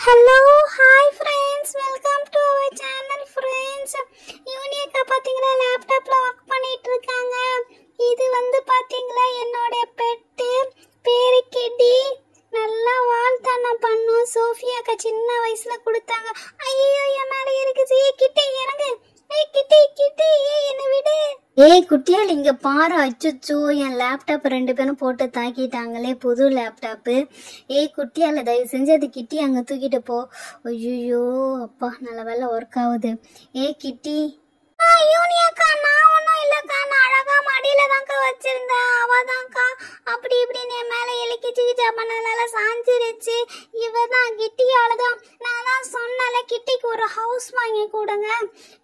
Hello, hi friends, welcome to our channel friends. யூனியக்கா பாத்தீங்களா லேப்டாப்ல work பண்ணிட்டு இருக்காங்க. இது வந்து பாத்தீங்களா என்னோட பெட் பேரு கிட்டி. நல்லா வாழ்த்தனம் பண்ணும். சோஃபியாக்கா சின்ன வயசுல கொடுத்தாங்க. ஐயோ என் மேல இருக்குது. கிட்டி இறங்கு. கிட்டி கிட்டி என்ன விடு. குட்டியால் இங்க பாரு. அச்சோ என் லேப்டாப் ரெண்டு பேரும் போட்டு தாக்கிட்டாங்களே, புது லேப்டாப்பு. குட்டியால தயவு செஞ்சு அது கிட்டி அங்க தூக்கிட்டு போ. ஐயோ அப்பா நல்ல வேலை ஒர்க் ஆகுது. கிட்டி யூனியக்கா நான் ஒன்னும் இல்லக்கா, நான் அழகா மடியில தான்க்கா வச்சிருந்தேன். அவதான்க்கா அப்படி இப்படின்னு என் மேல எலிக்கிச்சு பண்ணனால சாஞ்சிருச்சு. இவதான் கிட்டியாலதான். நான் தான் சொன்னல கிட்டிக்கு ஒரு ஹவுஸ் வாங்கி கொடுங்க,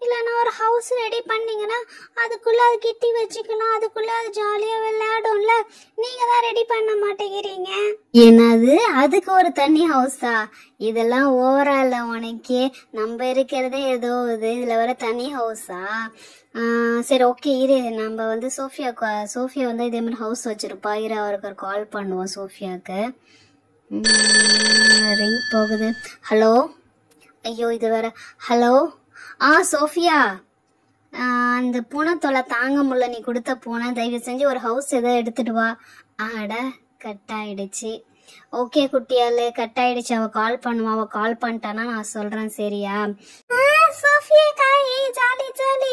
இல்லைன்னா ஒரு ஹவுஸ் ரெடி பண்ணீங்கன்னா அதுக்குள்ள அது கிட்டி வச்சுக்கலாம், அதுக்குள்ள அது ஜாலியா விளையாடும்ல. நீங்க தான் ரெடி பண்ண மாட்டேங்கிறீங்க. என்னது அதுக்கு ஒரு தனி ஹவுஸா? இதெல்லாம் ஓவரால உனக்கே. நம்ம இருக்கிறதே ஏதோ இதுல வர தனி ஹவுஸா? சரி ஓகே இரு, நம்ம வந்து சோஃபியா வந்து இதே மாதிரி ஹவுஸ் வச்சிருப்பா. இரு அவருக்கு ஒரு கால் பண்ணுவோம் சோஃபியாவுக்கு. ரிங் போகுது. ஹலோ. ஐயோ இது வேற. ஹலோ. சோஃபியா, அந்த பூனை தொலை தாங்க முடியல. நீ கொடுத்த பூனை தயவு செஞ்சு ஒரு ஹவுஸ் ஏதோ எடுத்துட்டு வா. ஆட கட் ஆயிடுச்சு. ஓகே குட்டியாலே கட் ஆயிடுச்சு. அவ கால் பண்ணுவா. அவ கால் பண்ணிட்டானா நான் சொல்றேன் சரியா? சோஃபியாக்கா ஜாலி ஜாலி.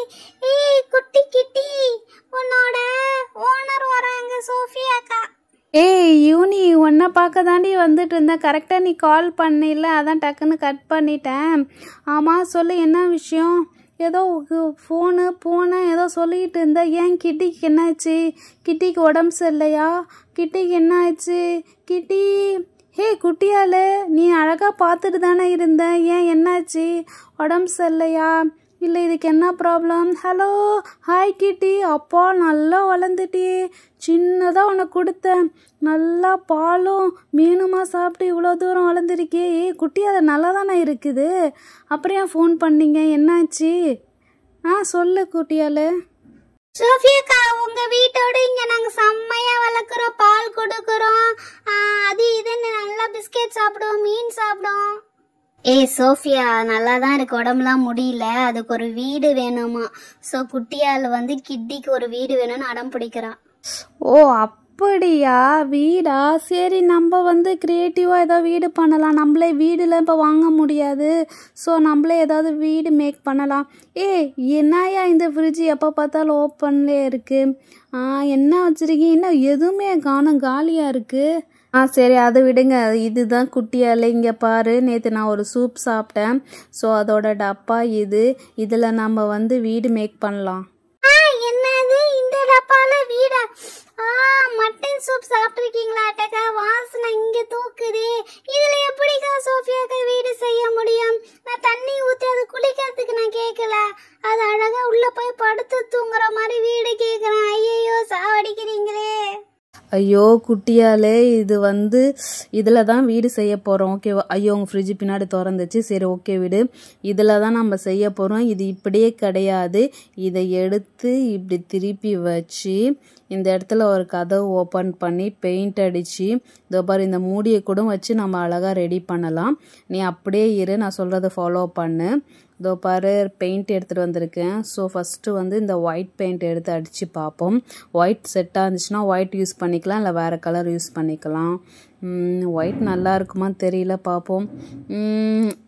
குட்டி கிட்டி உன்னோட ஓனர் வராங்க சோஃபியாக்கா. யூனி உன்னை பார்க்க தாண்டி வந்துட்டு இருந்தேன். கரெக்டாக நீ கால் பண்ணில, அதான் டக்குன்னு கட் பண்ணிட்டேன். ஆமாம் சொல்லு, என்ன விஷயம்? ஏதோ ஃபோனு பூனை ஏதோ சொல்லிக்கிட்டு இருந்த. ஏன் கிட்டிக்கு என்னாச்சு? கிட்டிக்கு உடம்பு சரியில்லையா? கிட்டிக்கு என்ன ஆச்சு? கிட்டி குட்டியால் நீ அழகாக பார்த்துட்டு தானே இருந்த. ஏன் என்னாச்சு? உடம்பு சரியில்லையா? இல்லை இதுக்கு என்ன ப்ராப்ளம்? ஹலோ ஹாய் கிட்டி. அப்பா நல்லா வளர்ந்துட்டே. சின்னதாக உனக்கு கொடுத்தேன், நல்லா பாலும் மீனுமா சாப்பிட்டு இவ்வளோ தூரம் வளர்ந்துருக்கே. குட்டி அதை நல்லா தானே இருக்குது. அப்புறம் ஏன் ஃபோன் பண்ணீங்க? என்னாச்சு? சொல்லு குட்டியால். சோஃபியாக்கா உங்க வீட்டோட இங்க நாங்க செம்மையா வளர்க்குறோம், பால் கொடுக்குறோம், அது இதுன்னு நல்லா பிஸ்கெட் சாப்பிடுவோம், மீன் சாப்பிடுவோம். சோஃபியா நல்லா தான் இருக்கு, உடம்புலாம் முடியல, அதுக்கு ஒரு வீடு வேணுமா. ஸோ குட்டியால் வந்து கிட்டிக்கு ஒரு வீடு வேணும்னு அடம் பிடிக்கிறான். அப்படியா? வீடா? சரி நம்ம வந்து க்ரியேட்டிவாக ஏதாவது வீடு பண்ணலாம். நம்மளே வீடுல இப்போ வாங்க முடியாது. ஸோ நம்மளே ஏதாவது வீடு மேக் பண்ணலாம். என்னையா இந்த ஃப்ரிட்ஜ் எப்போ பார்த்தாலும் ஓப்பன்லேயே இருக்குது? என்ன வச்சுருக்கீங்க? இன்னும் எதுவுமே காணும், காலியாக இருக்குது. சரி அதை விடுங்க. இதுதான் குட்டியால். இங்கே பாரு, நேற்று நான் ஒரு சூப் சாப்பிட்டேன். ஸோ அதோட டப்பா இதில் நம்ம வந்து வீடு மேக் பண்ணலாம். என்னது இந்த டப்பால வீடா? மட்டன் சூப் சாப்பிட்டுருக்கீங்களாட்டக்கா? வாசனை இங்க தூக்குது. இதுல எப்படிக்கா சோஃபியாக்கா வீடு செய்ய முடியும்? நான் தண்ணி ஊற்றி அது குளிக்கிறதுக்கு நான் கேட்கல, அது அழகா உள்ள போய் படுத்து தூங்குற மாதிரி வீடு கேட்குறேன். ஐயோ சாவடிக்கிறீங்களே. ஐயோ குட்டியாலே, இது வந்து இதில் தான் வீடு செய்ய போகிறோம். ஓகேவா? ஐயோ உங்கள் ஃப்ரிட்ஜு பின்னாடி திறந்துச்சு. சரி ஓகே விடு, இதில் தான் நம்ம செய்ய போகிறோம். இது இப்படியே கிடையாது. இதை எடுத்து இப்படி திருப்பி வச்சு இந்த இடத்துல ஒரு கதவு ஓப்பன் பண்ணி பெயிண்ட் அடித்து இதோ பாரு, இந்த மூடியை கூட வச்சு நம்ம அழகாக ரெடி பண்ணலாம். நீ அப்படியே இரு, நான் சொல்கிறத ஃபாலோ பண்ணு. இதோ பாரு பெயிண்ட் எடுத்துகிட்டு வந்திருக்கேன். ஸோ ஃபஸ்ட்டு வந்து இந்த ஒயிட் பெயிண்ட் எடுத்து அடித்து பார்ப்போம். ஒயிட் செட்டாக இருந்துச்சுன்னா ஒயிட் யூஸ் பண்ணிக்கலாம், இல்லை வேறு கலர் யூஸ் பண்ணிக்கலாம். ஒயிட் நல்லா இருக்குமா தெரியல, பார்ப்போம்.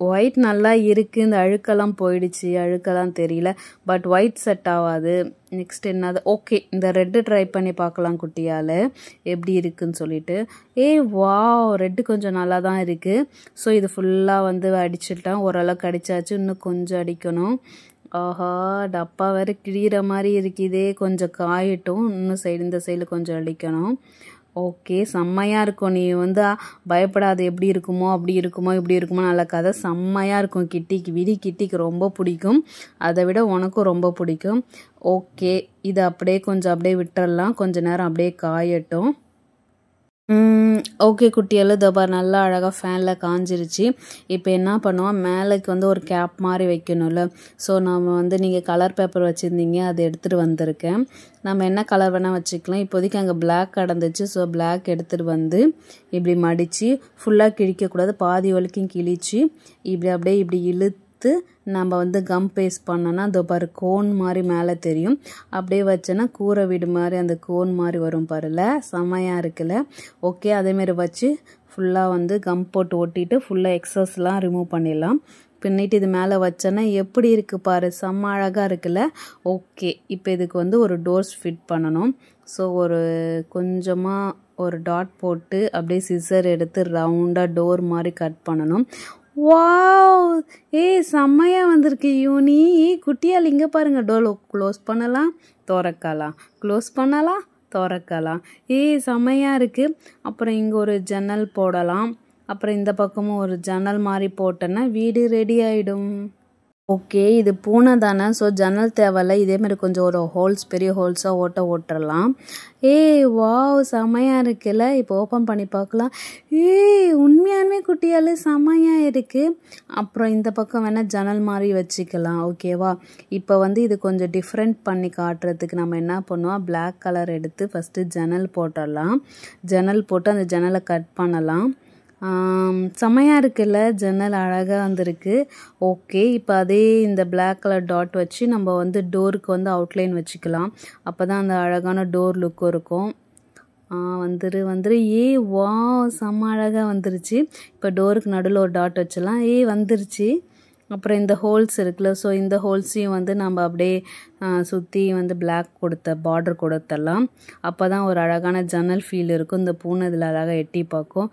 ஒயிட் நல்லா இருக்குது. இந்த அழுக்கெல்லாம் போயிடுச்சு, அழுக்கெல்லாம் தெரியல. பட் ஒயிட் செட் ஆகாது. நெக்ஸ்ட் என்னது? ஓகே இந்த ரெட்டு ட்ரை பண்ணி பார்க்கலாம் குட்டியால் எப்படி இருக்குன்னு சொல்லிட்டு. வாவ், ரெட்டு கொஞ்சம் நல்லா தான் இருக்குது. ஸோ இது ஃபுல்லாக வந்து அடிச்சுட்டேன். ஓரளவுக்கு அடித்தாச்சு, இன்னும் கொஞ்சம் அடிக்கணும். ஆஹா டப்பா வேறு கிழிகிற மாதிரி இருக்குதே, கொஞ்சம் காயட்டும். இன்னும் இந்த சைடில் கொஞ்சம் அடிக்கணும். ஓகே செம்மையாக இருக்கும். நீ வந்து பயப்படாது, எப்படி இருக்குமோ அப்படி இருக்குமோ இப்படி இருக்குமோ, நல்ல கதை செம்மையாக இருக்கும். கிட்டிக்கு ரொம்ப பிடிக்கும். அதை விட உனக்கும் ரொம்ப பிடிக்கும். ஓகே இதை அப்படியே கொஞ்சம் அப்படியே விட்டுறலாம், கொஞ்ச நேரம் அப்படியே காயட்டும். ஓகே குட்டியால் தபார் நல்லா அழகாக ஃபேனில் காஞ்சிருச்சு. இப்போ என்ன பண்ணுவோம், மேலேக்கு வந்து ஒரு கேப் மாதிரி வைக்கணும்ல. ஸோ நம்ம வந்து நீங்கள் கலர் பேப்பர் வச்சுருந்தீங்க, அதை எடுத்துகிட்டு வந்திருக்கேன். நம்ம என்ன கலர் வேணால் வச்சுக்கலாம். இப்போதைக்கு அங்கே பிளாக் கடந்துச்சு. ஸோ பிளாக் எடுத்துகிட்டு வந்து இப்படி மடித்து ஃபுல்லாக கிழிக்கக்கூடாது, பாதி வரைக்கும் கிழிச்சு இப்படி அப்படியே இப்படி இழுத்து நம்ம வந்து கம் பேஸ்ட் பண்ணோன்னா அந்த பாரு கோன் மாதிரி மேலே தெரியும். அப்படியே வச்சோன்னா கூரை வீடு மாதிரி அந்த கோன் மாதிரி வரும் பாருல, செமையாக இருக்குல்ல. ஓகே, அதேமாரி வச்சு ஃபுல்லாக வந்து கம் போட்டு ஒட்டிட்டு ஃபுல்லாக எக்ஸஸ்லாம் ரிமூவ் பண்ணிடலாம். பின்னிட்டு இது மேலே வச்சோன்னா எப்படி இருக்குது பாரு, செம்ம அழகாக இருக்குல்ல. ஓகே, இப்போ இதுக்கு வந்து ஒரு டோர்ஸ் ஃபிட் பண்ணணும். ஸோ ஒரு கொஞ்சமாக ஒரு டாட் போட்டு அப்படியே சிசர் எடுத்து ரவுண்டாக டோர் மாதிரி கட் பண்ணணும். வாவ், செம்மையாக வந்திருக்கு யூனி. குட்டியால் இங்கே பாருங்கள், டோர் க்ளோஸ் பண்ணலாம், திறக்கலாம், க்ளோஸ் பண்ணலாம், திறக்கலாம். செம்மையாக இருக்குது. அப்புறம் இங்கே ஒரு ஜன்னல் போடலாம். அப்புறம் இந்த பக்கமும் ஒரு ஜன்னல் மாதிரி போட்டோன்னா வீடு ரெடி ஆகிடும். ஓகே, இது பூனை தானே, ஸோ ஜன்னல் தேவையில்ல. இதேமாதிரி கொஞ்சம் ஒரு ஹோல்ஸ், பெரிய ஹோல்ஸாக ஓட்டுறலாம். வாவ், செமையாக இருக்குல்ல. இப்போ ஓப்பன் பண்ணி பார்க்கலாம். உண்மையாலுமே குட்டியால் செமையாக இருக்குது. அப்புறம் இந்த பக்கம் வேணால் ஜன்னல் மாதிரி வச்சுக்கலாம். ஓகேவா, இப்போ வந்து இது கொஞ்சம் டிஃப்ரெண்ட் பண்ணி காட்டுறதுக்கு நம்ம என்ன பண்ணுவோம், பிளாக் கலர் எடுத்து ஃபஸ்ட்டு ஜன்னல் போட்டுடலாம். ஜன்னல் போட்டு அந்த ஜன்னலை கட் பண்ணலாம். செமையாக இருக்குல்ல, ஜன்னல் அழகாக வந்திருக்கு. ஓகே, இப்போ அதே இந்த பிளாக் கலர் டாட் வச்சு நம்ம வந்து டோருக்கு வந்து அவுட்லைன் வச்சுக்கலாம். அப்போ தான் அந்த அழகான டோர் லுக்கும் இருக்கும். வந்துரு. வா, செம்ம அழகாக வந்துருச்சு. இப்போ டோருக்கு நடுவில் ஒரு டாட் வச்சலாம். வந்துருச்சு. அப்புறம் இந்த ஹோல்ஸ் இருக்குல்ல, ஸோ இந்த ஹோல்ஸையும் வந்து நம்ம அப்படியே சுற்றி வந்து பிளாக் பார்டர் கொடுத்துடலாம். அப்போ தான் ஒரு அழகான ஜன்னல் ஃபீல் இருக்கும். இந்த பூனை இதில் அழகாக எட்டி பார்க்கும்.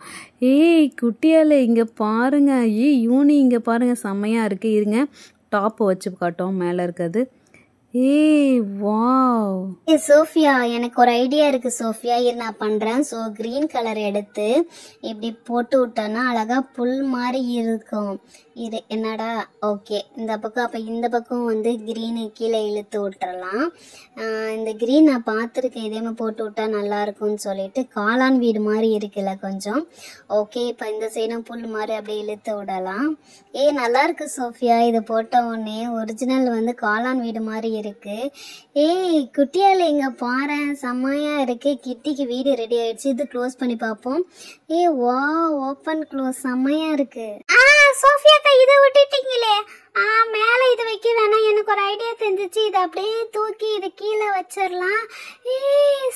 குட்டியால் இங்கே பாருங்கள், யூனி இங்கே பாருங்கள், செம்மையாக இருக்குது. இருங்க, டாப்பை வச்சு காட்டும் மேலே இருக்கிறது. வாவ். சோஃபியா, எனக்கு ஒரு ஐடியா இருக்கு சோஃபியா, இது நான் பண்றேன். ஸோ கிரீன் கலர் எடுத்து இப்படி போட்டு விட்டோன்னா அழகா புல் மாதிரி இருக்கும். இது என்னடா, ஓகே, இந்த பக்கம். அப்போ இந்த பக்கம் வந்து கிரீனு கீழே இழுத்து விட்டுறலாம். இந்த கிரீன் நான் பார்த்துருக்கேன், இதே மாதிரி போட்டு விட்டா நல்லா இருக்கும்னு சொல்லிட்டு. காளான் வீடு மாதிரி இருக்குல்ல கொஞ்சம். ஓகே, இப்போ இந்த சைடும் புல் மாதிரி அப்படியே இழுத்து விடலாம். நல்லா இருக்கு சோஃபியா, இது போட்ட உடனே ஒரிஜினல் வந்து காளான் வீடு மாதிரி இருக்கு. குட்டியால இங்க பாரு, செம்மையா இருக்கு. கிட்டிக்கு வீடு ரெடி ஆயிடுச்சு. இது க்ளோஸ் பண்ணி பார்ப்போம். வா, ஓபன் க்ளோஸ், செம்மையா இருக்கு. சோஃபியாக்கா, இதை விட்டுட்டீங்களே. மேல இது வைக்க வேணாம், எனக்கு ஒரு ஐடியா தெரிஞ்சிச்சு. இதை அப்படியே தூக்கி இது கீழே வச்சிடலாம்.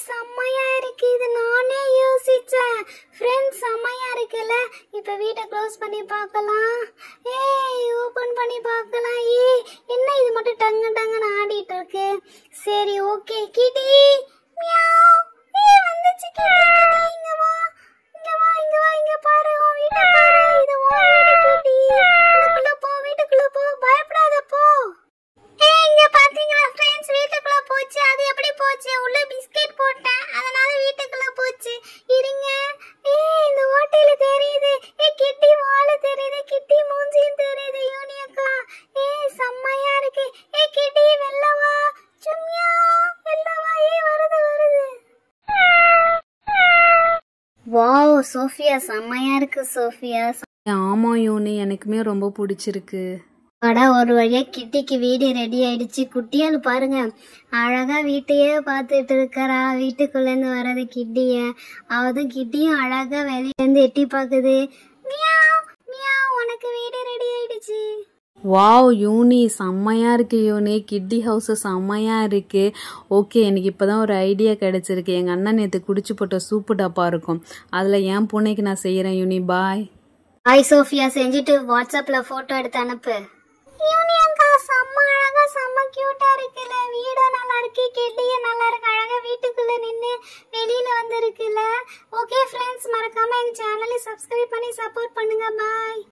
செம்மையா இருக்கு, இது நானே யோசிச்சேன். ஃப்ரெண்ட்ஸ், செம்மையா இருக்குல்ல. இப்ப வீட்டை க்ளோஸ் பண்ணி பார்க்கலாம். ஓபன் பண்ணி பார்க்கலாம். என்ன இது மட்டும் டங்கு டங்குன்னு ஆடிட்டு இருக்கு. சரி, ஓகே. கிட்டி, மியாவ். வந்துச்சு கிட்டி. இங்க வா, இங்க வா, இங்க வா, இங்க பாரு, உன் வீட்டை பாரு. இது உன் வீடு கிட்டி. வீட்டுக்குள்ள போ, வீட்டுக்குள்ள போ, பயப்படாத போ. இங்க பாத்தீங்களா ஃப்ரெண்ட்ஸ், வீட்டுக்குள்ள போச்சு. அது எப்படி போச்சு, உள்ள பிஸ்கட் போட்டேன், அதனால வீட்டுக்குள்ள போச்சு. இருங்க, இந்த ஹோட்டல் தெரியுது. கிட்டி வாழ தெரியுது, கிட்டி மூஞ்சியும் தெரியுது. யூனியக்கா, செம்மையா இருக்கு. கிட்டி, வெள்ள வா. சும்யா, வெள்ள வா. வருது. வாவ் சோஃபியா, செம்மையா இருக்கு சோஃபியா. ஆமா யூனி, எனக்குமே ரொம்ப பிடிச்சிருக்கு. ஒரு வழியா கிட்டிக்கு வீடு ரெடி ஆயிடுச்சு. குட்டியால் பாருங்க, அழகா வீட்டையே பார்த்துட்டு இருக்கிறா. வீட்டுக்குள்ள இருந்து வர்றது கிட்டிய. அவதும் கிட்டியும் அழகா வெளியில இருந்து எட்டி பாக்குது. மியாவ் மியாவ், உனக்கு வீடு ரெடி ஆயிடுச்சு. வாவ் யூனி, செம்மையாக இருக்குது யூனி. கிட்டி ஹவுஸு செம்மையாக இருக்குது. ஓகே, எனக்கு இப்போ தான் ஒரு ஐடியா கிடச்சிருக்கு. எங்கள் அண்ணன் நேற்று குடிச்சு போட்ட சூப்பு டப்பா இருக்கும், அதில் என் பூனைக்கு நான் செய்கிறேன் யூனி. பாய். சோஃபியா, செஞ்சுட்டு வாட்ஸ்அப்பில் ஃபோட்டோ எடுத்து அனுப்பு. யூனியங்கா, செம்ம அழகா, செம்ம கியூட்டா இருக்குல்ல. வீடும் நல்லா இருக்கு, கிட்டியும் நல்லா இருக்கு. அழகா வீட்டுக்குள்ள நின்று வெளியில வந்து இருக்குல்ல. ஓகே ஃப்ரெண்ட்ஸ், மறக்காம எங்க சேனலை சப்ஸ்கிரைப் பண்ணி சப்போர்ட் பண்ணுங்க. பாய்.